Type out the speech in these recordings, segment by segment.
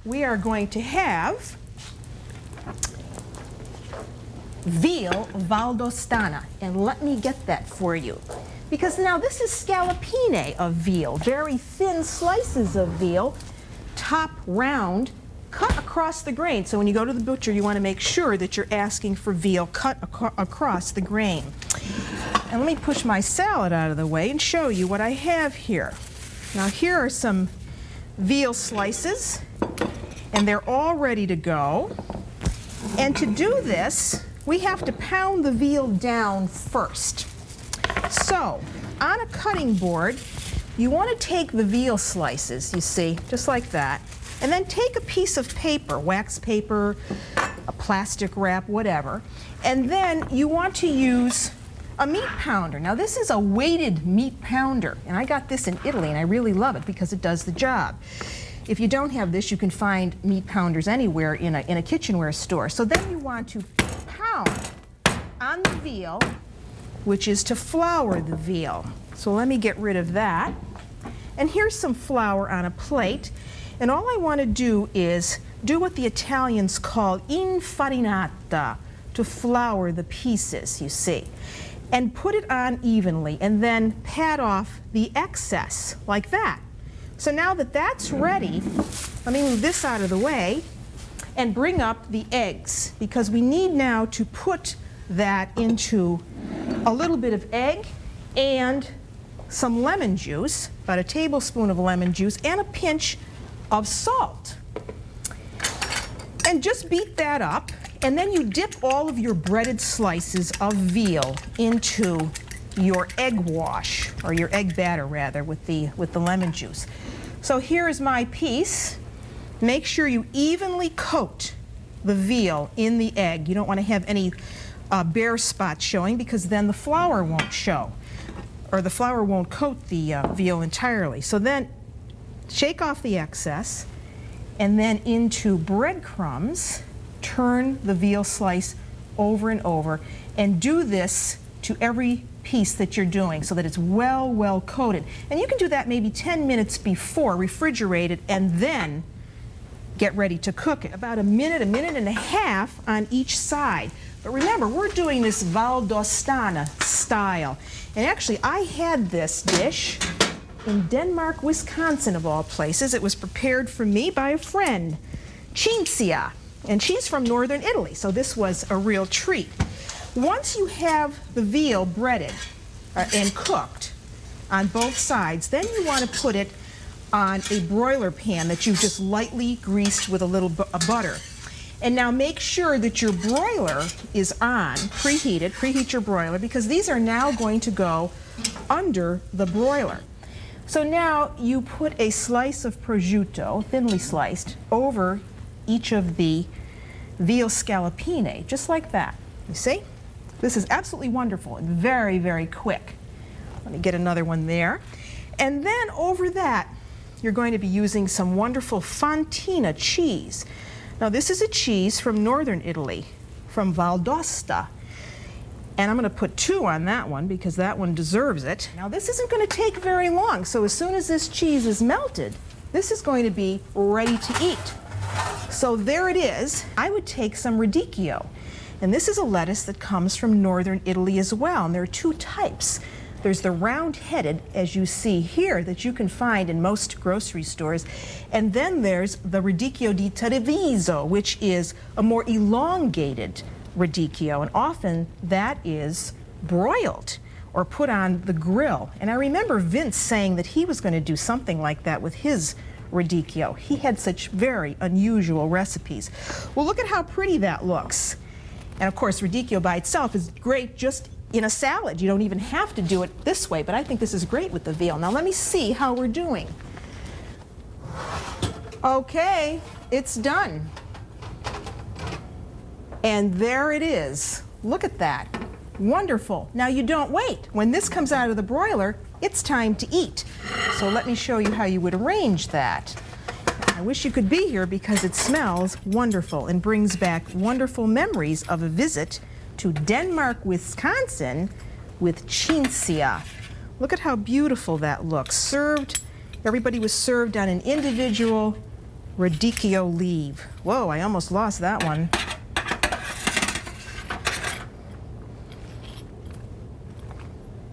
we are going to have veal valdostana. And let me get that for you. Because now this is scallopine of veal, very thin slices of veal, top round, cut across the grain. So when you go to the butcher, you want to make sure that you're asking for veal cut across the grain. And let me push my salad out of the way and show you what I have here. Now here are some veal slices, and they're all ready to go. And to do this, we have to pound the veal down first. So, on a cutting board, you want to take the veal slices, you see, just like that, and then take a piece of paper, wax paper, a plastic wrap, whatever, and then you want to use a meat pounder. Now this is a weighted meat pounder, and I got this in Italy, and I really love it because it does the job. If you don't have this, you can find meat pounders anywhere in a kitchenware store. So then you want to pound on the veal, which is to flour the veal. So let me get rid of that. And here's some flour on a plate. And all I want to do is do what the Italians call infarinata, to flour the pieces, you see. And put it on evenly, and then pat off the excess, like that. So now that that's ready, let me move this out of the way and bring up the eggs, because we need now to put that into a little bit of egg and some lemon juice, about a tablespoon of lemon juice, and a pinch of salt. And just beat that up, and then you dip all of your breaded slices of veal into your egg wash, or your egg batter rather, with the lemon juice. So here is my piece. Make sure you evenly coat the veal in the egg. You don't want to have any bare spots showing, because then the flour won't show, or the flour won't coat the veal entirely. So then shake off the excess, and then into breadcrumbs, turn the veal slice over and over, and do this to every piece that you're doing so that it's well coated. And you can do that maybe 10 minutes before, refrigerate it, and then get ready to cook it. About a minute and a half on each side. But remember, we're doing this valdostana style. And actually, I had this dish in Denmark, Wisconsin, of all places. It was prepared for me by a friend, Cinzia, and she's from northern Italy, so this was a real treat. Once you have the veal breaded and cooked on both sides, then you want to put it on a broiler pan that you've just lightly greased with a little butter. And now make sure that your broiler is on, preheated. Preheat your broiler, because these are now going to go under the broiler. So now you put a slice of prosciutto, thinly sliced, over each of the veal scallopine, just like that. You see? This is absolutely wonderful and very quick. Let me get another one there. And then over that, you're going to be using some wonderful Fontina cheese. Now this is a cheese from northern Italy, from Valdosta. And I'm going to put 2 on that one because that one deserves it. Now this isn't going to take very long, so as soon as this cheese is melted, this is going to be ready to eat. So there it is. I would take some radicchio. And this is a lettuce that comes from northern Italy as well. And there are 2 types. There's the round-headed, as you see here, that you can find in most grocery stores. And then there's the radicchio di Treviso, which is a more elongated radicchio. And often that is broiled or put on the grill. And I remember Vince saying that he was going to do something like that with his radicchio. He had such very unusual recipes. Well, look at how pretty that looks. And of course, radicchio by itself is great just in a salad. You don't even have to do it this way, but I think this is great with the veal. Now let me see how we're doing. Okay, it's done. And there it is. Look at that. Wonderful. Now you don't wait. When this comes out of the broiler, it's time to eat. So let me show you how you would arrange that. I wish you could be here because it smells wonderful and brings back wonderful memories of a visit to Denmark, Wisconsin with Cinzia. Look at how beautiful that looks. Served, everybody was served on an individual radicchio leaf. Whoa, I almost lost that one.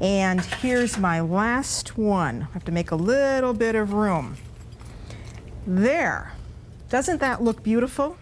And here's my last one. I have to make a little bit of room. There. Doesn't that look beautiful?